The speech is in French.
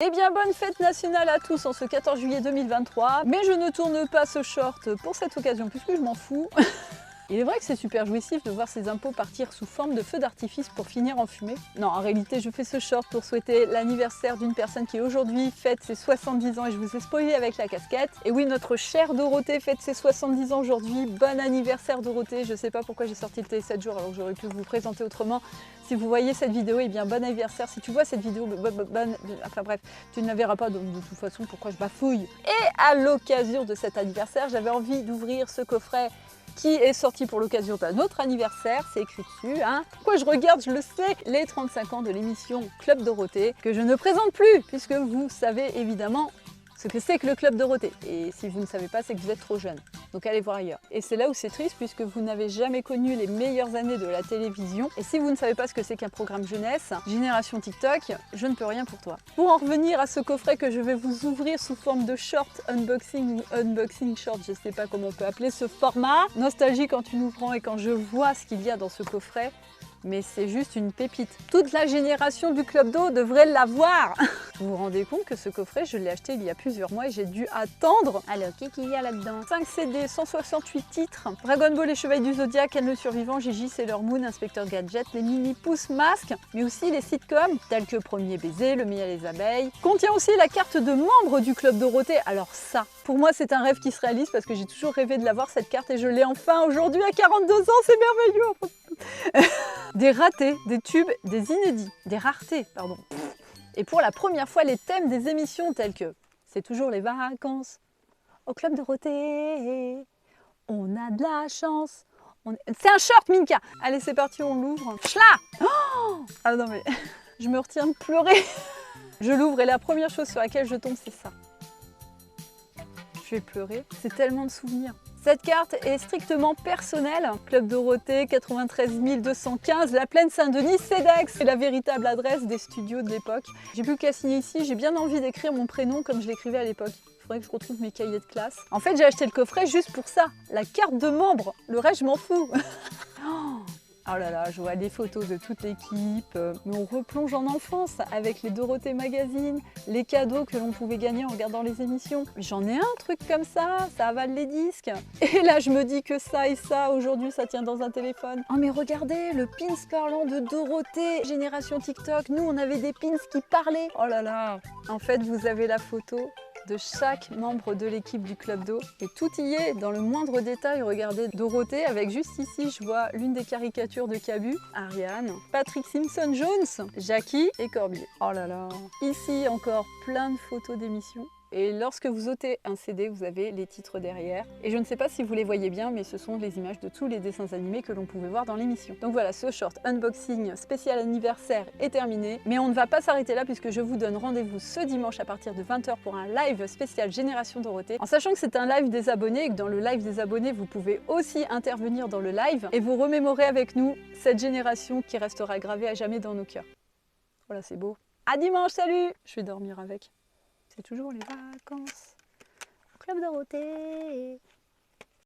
Eh bien, bonne fête nationale à tous en ce 14 juillet 2023. Mais je ne tourne pas ce short pour cette occasion puisque je m'en fous. Il est vrai que c'est super jouissif de voir ces impôts partir sous forme de feux d'artifice pour finir en fumée. Non, en réalité, je fais ce short pour souhaiter l'anniversaire d'une personne qui aujourd'hui fête ses 70 ans et je vous ai spoilé avec la casquette. Et oui, notre chère Dorothée fête ses 70 ans aujourd'hui. Bon anniversaire Dorothée. Je sais pas pourquoi j'ai sorti le télé 7 jours alors que j'aurais pu vous présenter autrement. Si vous voyez cette vidéo, eh bien bon anniversaire. Si tu vois cette vidéo, enfin bref, tu ne la verras pas, donc de toute façon, pourquoi je bafouille. Et à l'occasion de cet anniversaire, j'avais envie d'ouvrir ce coffret qui est sorti pour l'occasion d'un autre anniversaire, c'est écrit dessus. Hein. Pourquoi je regarde, je le sais, les 35 ans de l'émission Club Dorothée, que je ne présente plus, puisque vous savez évidemment ce que c'est que le Club Dorothée. Et si vous ne savez pas, c'est que vous êtes trop jeune. Donc allez voir ailleurs. Et c'est là où c'est triste, puisque vous n'avez jamais connu les meilleures années de la télévision. Et si vous ne savez pas ce que c'est qu'un programme jeunesse, Génération TikTok, je ne peux rien pour toi. Pour en revenir à ce coffret que je vais vous ouvrir sous forme de short unboxing ou unboxing short, je ne sais pas comment on peut appeler ce format. Nostalgie quand tu nous prends et quand je vois ce qu'il y a dans ce coffret. Mais c'est juste une pépite. Toute la génération du Club d'eau devrait l'avoir. Vous vous rendez compte que ce coffret, je l'ai acheté il y a plusieurs mois et j'ai dû attendre. Alors, qu'est-ce qu'il y a là-dedans? 5 CD, 168 titres. Dragon Ball, les Chevaliers du Zodiac, Ken le Survivant, Gigi, Sailor Moon, Inspecteur Gadget, les mini-pouces masques, mais aussi les sitcoms, tels que Premier baiser, Le miel et les abeilles. Contient aussi la carte de membre du Club Dorothée. Alors ça, pour moi, c'est un rêve qui se réalise parce que j'ai toujours rêvé de l'avoir cette carte et je l'ai enfin aujourd'hui à 42 ans, c'est merveilleux. Des ratés, des tubes, des inédits, des raretés, pardon. Et pour la première fois, les thèmes des émissions tels que c'est toujours les vacances au Club Dorothée, on a de la chance. C'est un short, Minka. Allez, c'est parti, on l'ouvre. Chla oh ah non mais, je me retiens de pleurer. Je l'ouvre et la première chose sur laquelle je tombe, c'est ça. Je vais pleurer, c'est tellement de souvenirs. Cette carte est strictement personnelle. Club Dorothée, 93 215, la Plaine Saint-Denis, CEDEX. C'est la véritable adresse des studios de l'époque. J'ai plus qu'à signer ici, j'ai bien envie d'écrire mon prénom comme je l'écrivais à l'époque. Il faudrait que je retrouve mes cahiers de classe. En fait, j'ai acheté le coffret juste pour ça, la carte de membre. Le reste, je m'en fous. Oh là là, je vois les photos de toute l'équipe, mais on replonge en enfance avec les Dorothée Magazine, les cadeaux que l'on pouvait gagner en regardant les émissions. J'en ai un truc comme ça avale les disques. Et là, je me dis que ça et ça, aujourd'hui, ça tient dans un téléphone. Oh mais regardez, le pins parlant de Dorothée, Génération TikTok, nous on avait des pins qui parlaient. Oh là là, en fait, vous avez la photo de chaque membre de l'équipe du Club d'eau. Et tout y est, dans le moindre détail. Regardez Dorothée, avec juste ici, je vois l'une des caricatures de Cabu, Ariane, Patrick Simpson-Jones, Jackie et Corbier. Oh là là. Ici, encore plein de photos d'émissions. Et lorsque vous ôtez un CD, vous avez les titres derrière. Et je ne sais pas si vous les voyez bien, mais ce sont les images de tous les dessins animés que l'on pouvait voir dans l'émission. Donc voilà, ce short unboxing spécial anniversaire est terminé. Mais on ne va pas s'arrêter là puisque je vous donne rendez-vous ce dimanche à partir de 20 h pour un live spécial Génération Dorothée. En sachant que c'est un live des abonnés et que dans le live des abonnés, vous pouvez aussi intervenir dans le live et vous remémorer avec nous cette génération qui restera gravée à jamais dans nos cœurs. Voilà, c'est beau. À dimanche, salut! Je vais dormir avec. C'est toujours les vacances au Club Dorothée.